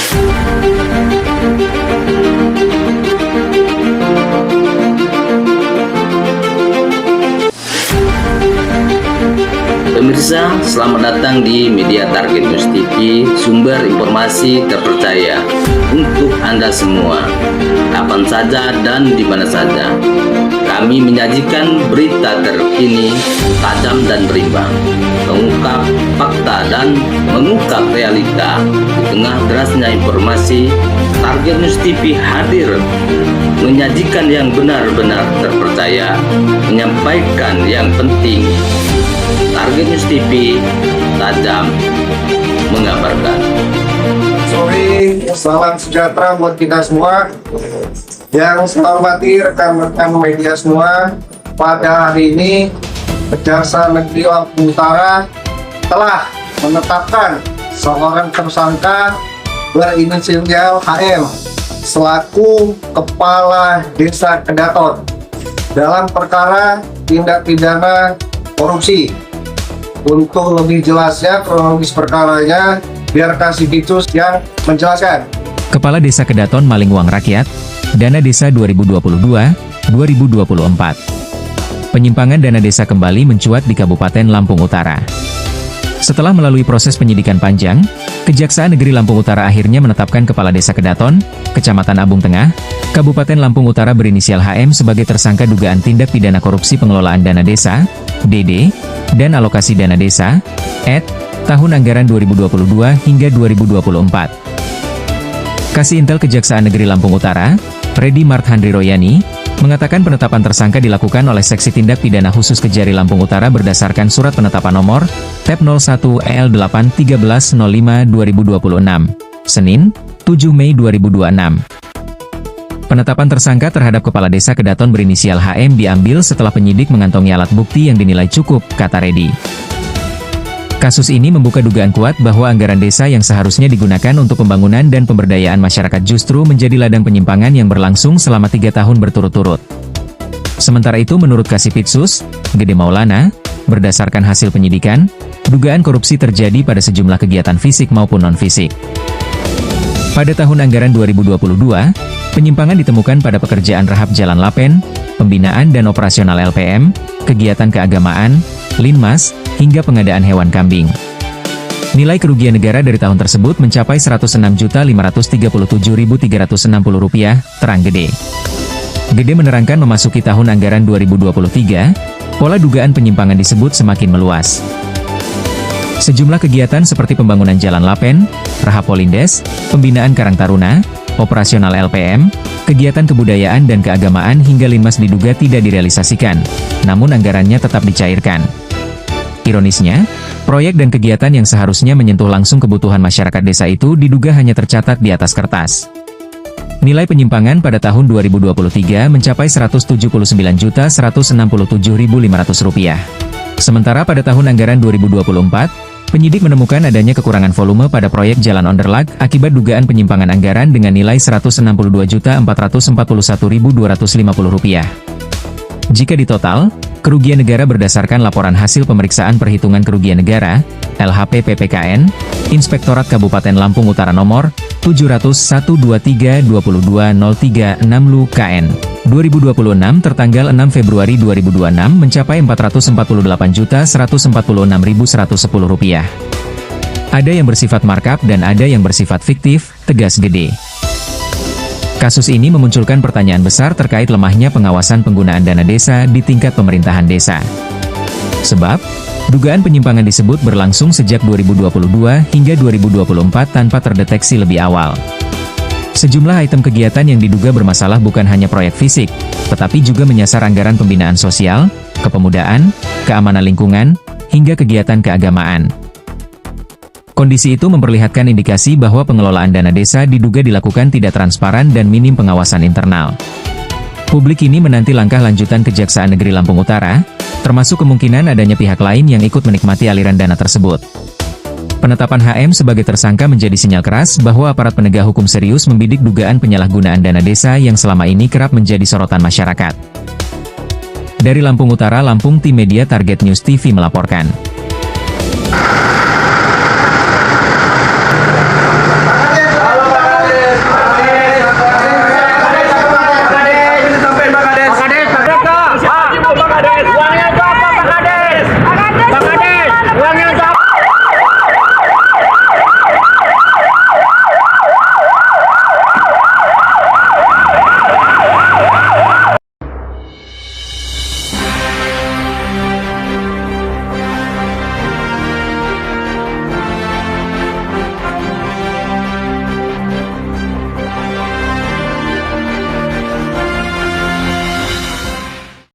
Pemirsa, selamat datang di Media Target News TV, sumber informasi terpercaya untuk Anda semua, kapan saja dan di mana saja. Kami menyajikan berita terkini, tajam dan berimbang, mengungkap fakta dan mengungkap realita. Di tengah derasnya informasi, Target News TV hadir menyajikan yang benar-benar terpercaya, menyampaikan yang penting. Target News TV, tajam mengabarkan. Sore, salam sejahtera buat kita semua. Yang saya hormati rekan-rekan media semua, pada hari ini Kejaksaan Negeri Lampung Utara telah menetapkan seorang tersangka berinisial HM selaku Kepala Desa Kedaton dalam perkara tindak pidana korupsi. Untuk lebih jelasnya kronologis perkaranya, biar kasih Bitus yang menjelaskan. Kepala Desa Kedaton maling uang rakyat, dana desa 2022-2024. Penyimpangan dana desa kembali mencuat di Kabupaten Lampung Utara. Setelah melalui proses penyidikan panjang, Kejaksaan Negeri Lampung Utara akhirnya menetapkan Kepala Desa Kedaton, Kecamatan Abung Tengah, Kabupaten Lampung Utara berinisial HM sebagai tersangka dugaan tindak pidana korupsi pengelolaan dana desa, DD, dan alokasi dana desa, ED, tahun anggaran 2022 hingga 2024. Kasih Intel Kejaksaan Negeri Lampung Utara, Freddy Marthandri Royani, mengatakan penetapan tersangka dilakukan oleh Seksi Tindak Pidana Khusus Kejari Lampung Utara berdasarkan Surat Penetapan Nomor TEP 01-EL81305-2026, Senin, 7 Mei 2026. Penetapan tersangka terhadap Kepala Desa Kedaton berinisial HM diambil setelah penyidik mengantongi alat bukti yang dinilai cukup, kata Reddy. Kasus ini membuka dugaan kuat bahwa anggaran desa yang seharusnya digunakan untuk pembangunan dan pemberdayaan masyarakat justru menjadi ladang penyimpangan yang berlangsung selama 3 tahun berturut-turut. Sementara itu menurut Kasipitsus, Gede Maulana, berdasarkan hasil penyidikan, dugaan korupsi terjadi pada sejumlah kegiatan fisik maupun non-fisik. Pada tahun anggaran 2022, penyimpangan ditemukan pada pekerjaan Rahap Jalan Lapen, pembinaan dan operasional LPM, kegiatan keagamaan, Linmas, hingga pengadaan hewan kambing. Nilai kerugian negara dari tahun tersebut mencapai Rp106.537.360, terang Gede. Gede menerangkan memasuki tahun anggaran 2023, pola dugaan penyimpangan disebut semakin meluas. Sejumlah kegiatan seperti pembangunan Jalan Lapen, Rahap Polindes, pembinaan Karang Taruna, operasional LPM, kegiatan kebudayaan dan keagamaan hingga Linmas diduga tidak direalisasikan, namun anggarannya tetap dicairkan. Ironisnya, proyek dan kegiatan yang seharusnya menyentuh langsung kebutuhan masyarakat desa itu diduga hanya tercatat di atas kertas. Nilai penyimpangan pada tahun 2023 mencapai Rp179.167.500. Sementara pada tahun anggaran 2024, penyidik menemukan adanya kekurangan volume pada proyek Jalan Onderlag akibat dugaan penyimpangan anggaran dengan nilai Rp162.441.250. Jika ditotal, kerugian negara berdasarkan laporan hasil pemeriksaan perhitungan kerugian negara, LHP PPKN, Inspektorat Kabupaten Lampung Utara nomor 700-123-22-036 LU-KN 2026 tertanggal 6 Februari 2026 mencapai Rp448.146.110. Ada yang bersifat markup dan ada yang bersifat fiktif, tegas Gede. Kasus ini memunculkan pertanyaan besar terkait lemahnya pengawasan penggunaan dana desa di tingkat pemerintahan desa. Sebab, dugaan penyimpangan disebut berlangsung sejak 2022 hingga 2024 tanpa terdeteksi lebih awal. Sejumlah item kegiatan yang diduga bermasalah bukan hanya proyek fisik, tetapi juga menyasar anggaran pembinaan sosial, kepemudaan, keamanan lingkungan, hingga kegiatan keagamaan. Kondisi itu memperlihatkan indikasi bahwa pengelolaan dana desa diduga dilakukan tidak transparan dan minim pengawasan internal. Publik ini menanti langkah lanjutan Kejaksaan Negeri Lampung Utara, termasuk kemungkinan adanya pihak lain yang ikut menikmati aliran dana tersebut. Penetapan HM sebagai tersangka menjadi sinyal keras bahwa aparat penegak hukum serius membidik dugaan penyalahgunaan dana desa yang selama ini kerap menjadi sorotan masyarakat. Dari Lampung Utara, Lampung, tim Media Target News TV melaporkan.